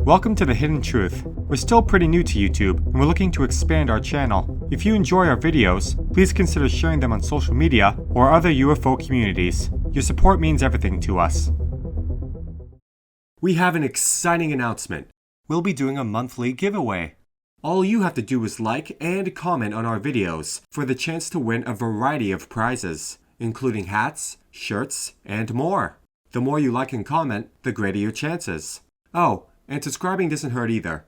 Welcome to The Hidden Truth. We're still pretty new to YouTube, and we're looking to expand our channel. If you enjoy our videos, please consider sharing them on social media or other UFO communities. Your support means everything to us. We have an exciting announcement. We'll be doing a monthly giveaway. All you have to do is like and comment on our videos for the chance to win a variety of prizes, including hats, shirts, and more. The more you like and comment, the greater your chances. Oh, and subscribing doesn't hurt either.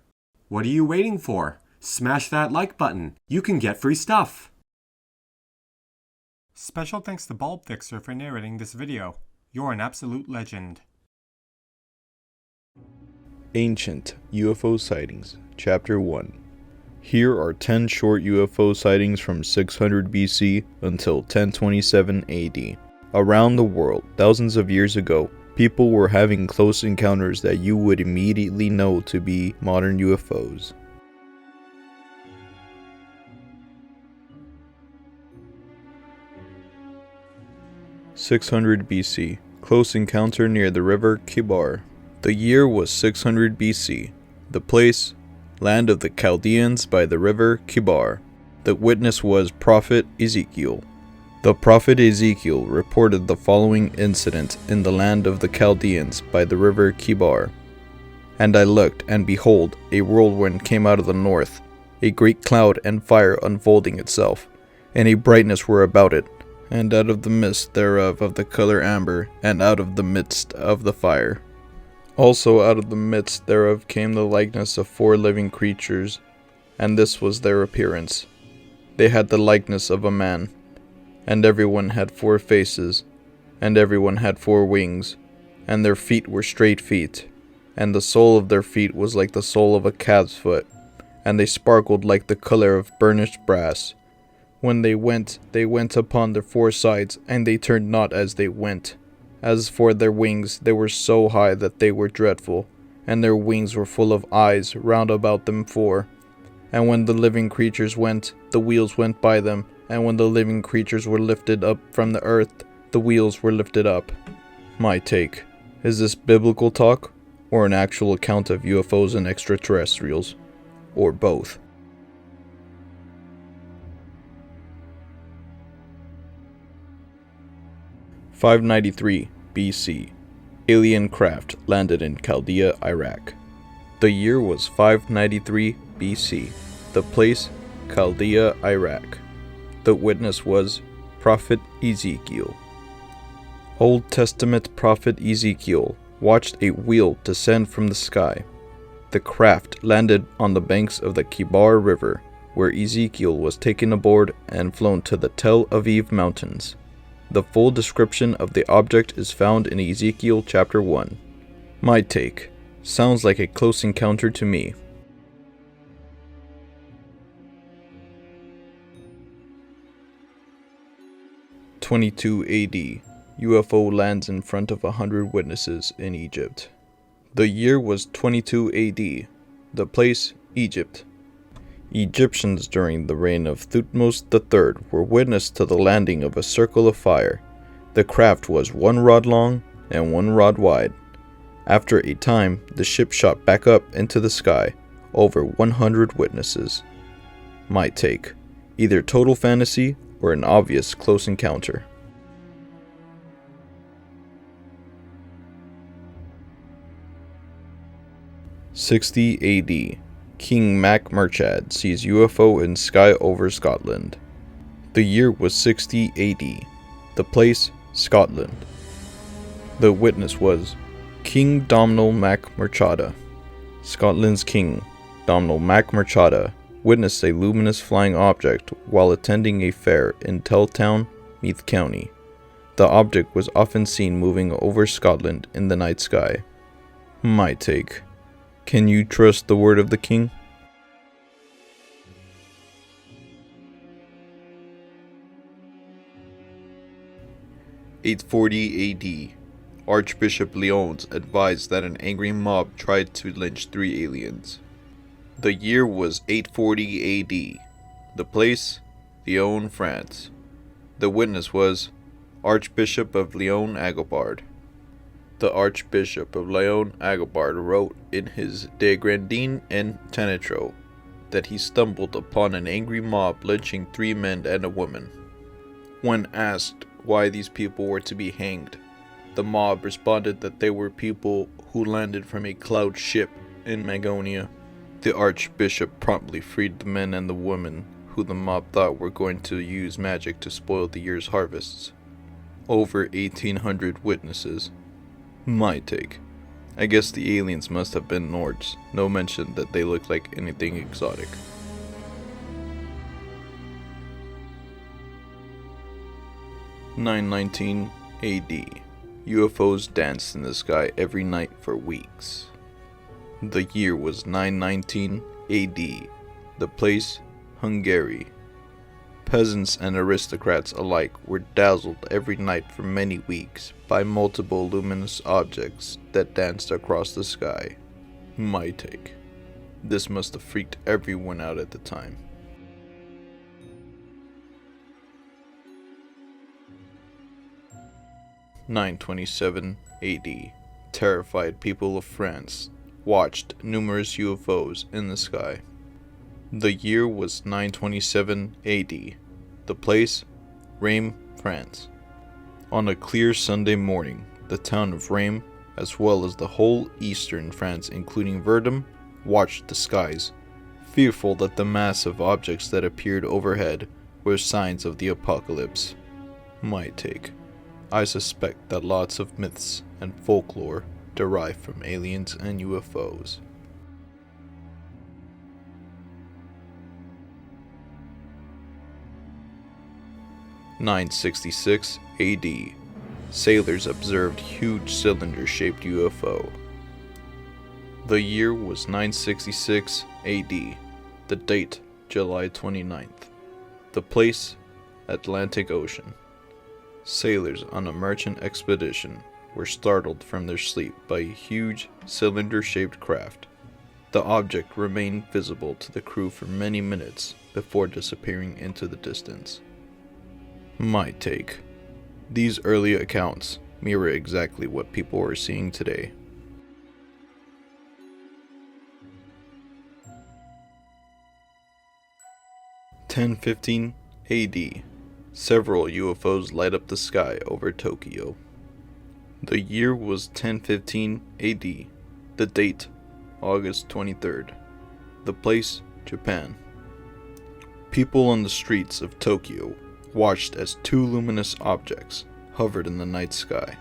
What are you waiting for? Smash that like button. You can get free stuff. Special thanks to Bulb Fixer for narrating this video. You're an absolute legend. Ancient UFO Sightings, Chapter 1. Here are 10 short UFO sightings from 600 BC until 1027 AD. Around the world, thousands of years ago, people were having close encounters that you would immediately know to be modern UFOs. (600 BC) Close encounter near the river Kibar. The year was 600 BC. The place, land of the Chaldeans by the river Kibar. The witness was Prophet Ezekiel. The prophet Ezekiel reported the following incident in the land of the Chaldeans by the river Kibar. And I looked, and behold, a whirlwind came out of the north, a great cloud and fire unfolding itself, and a brightness were about it, and out of the midst thereof of the color amber, and out of the midst of the fire. Also out of the midst thereof came the likeness of 4 living creatures, and this was their appearance. They had the likeness of a man. And everyone had 4 faces, and everyone had 4 wings, and their feet were straight feet, and the sole of their feet was like the sole of a calf's foot, and they sparkled like the color of burnished brass. When they went upon their 4 sides, and they turned not as they went. As for their wings, they were so high that they were dreadful, and their wings were full of eyes round about them 4. And when the living creatures went, the wheels went by them, and when the living creatures were lifted up from the earth, the wheels were lifted up. My take. Is this biblical talk, or an actual account of UFOs and extraterrestrials? Or both? (593 BC) Alien craft landed in Chaldea, Iraq. The year was 593 BC. The place, Chaldea, Iraq. The witness was Prophet Ezekiel. Old Testament prophet Ezekiel watched a wheel descend from the sky. The craft landed on the banks of the Kibar River, where Ezekiel was taken aboard and flown to the Tel Aviv Mountains. The full description of the object is found in Ezekiel chapter 1. My take. Sounds like a close encounter to me. (22 AD) UFO lands in front of 100 witnesses in Egypt. The year was 22 AD. The place, Egypt. Egyptians during the reign of Thutmose III were witness to the landing of a circle of fire. The craft was 1 rod long and 1 rod wide. After a time, the ship shot back up into the sky, over 100 witnesses. My take. Either total fantasy or an obvious close encounter. (60 AD) King Murchad sees UFO in sky over Scotland. The year was 60 AD. The place, Scotland. The witness was King Domhnall Mac Murchada. Scotland's king, Domhnall Mac Murchada, witnessed a luminous flying object while attending a fair in Telltown, Meath County. The object was often seen moving over Scotland in the night sky. My take. Can you trust the word of the king? (840 AD) Archbishop Lyons advised that an angry mob tried to lynch 3 aliens. The year was 840 AD. The place, Lyon, France. The witness was Archbishop of Lyon Agobard. The Archbishop of Leon Agobard wrote in his De Grandine and Tenetro that he stumbled upon an angry mob lynching 3 men and a woman. When asked why these people were to be hanged, the mob responded that they were people who landed from a cloud ship in Magonia. The Archbishop promptly freed the men and the women who the mob thought were going to use magic to spoil the year's harvests. Over 1,800 witnesses. My take. I guess the aliens must have been Nords. No mention that they look like anything exotic. (919 AD). UFOs danced in the sky every night for weeks. The year was 919 AD. The place, Hungary. Peasants and aristocrats alike were dazzled every night for many weeks by multiple luminous objects that danced across the sky. My take. This must have freaked everyone out at the time. (927 AD). Terrified people of France watched numerous UFOs in the sky. The year was 927 AD. The place, Reims, France. On a clear Sunday morning, the town of Reims, as well as the whole eastern France including Verdun, watched the skies, fearful that the mass of objects that appeared overhead were signs of the apocalypse. My take. I suspect that lots of myths and folklore derive from aliens and UFOs. (966 AD). Sailors observed huge cylinder-shaped UFO. The year was 966 AD. The date, July 29th. The place, Atlantic Ocean. Sailors on a merchant expedition were startled from their sleep by a huge cylinder-shaped craft. The object remained visible to the crew for many minutes before disappearing into the distance. My take. These early accounts mirror exactly what people are seeing today. (1015 AD). Several UFOs light up the sky over Tokyo. The year was 1015 AD. The date, August 23rd. The place, Japan. People on the streets of Tokyo watched as 2 luminous objects hovered in the night sky.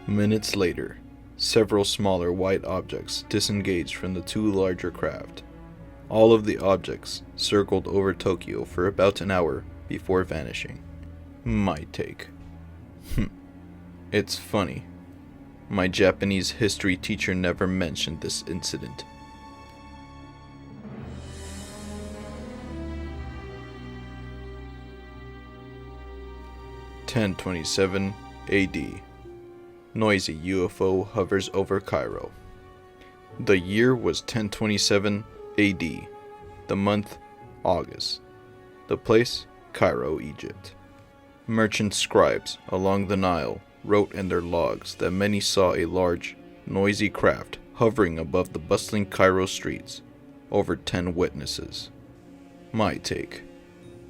Minutes later, several smaller white objects disengaged from the 2 larger craft. All of the objects circled over Tokyo for about an hour before vanishing. My take. It's funny. My Japanese history teacher never mentioned this incident. (1027 AD). Noisy UFO hovers over Cairo. The year was 1027 AD. The month, August. The place, Cairo, Egypt. Merchant scribes along the Nile wrote in their logs that many saw a large, noisy craft hovering above the bustling Cairo streets. Over 10 witnesses. My take.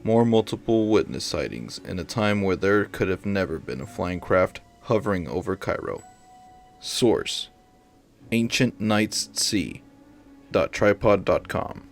More multiple witness sightings in a time where there could have never been a flying craft hovering over Cairo. Source: ancientnightsc.tripod.com.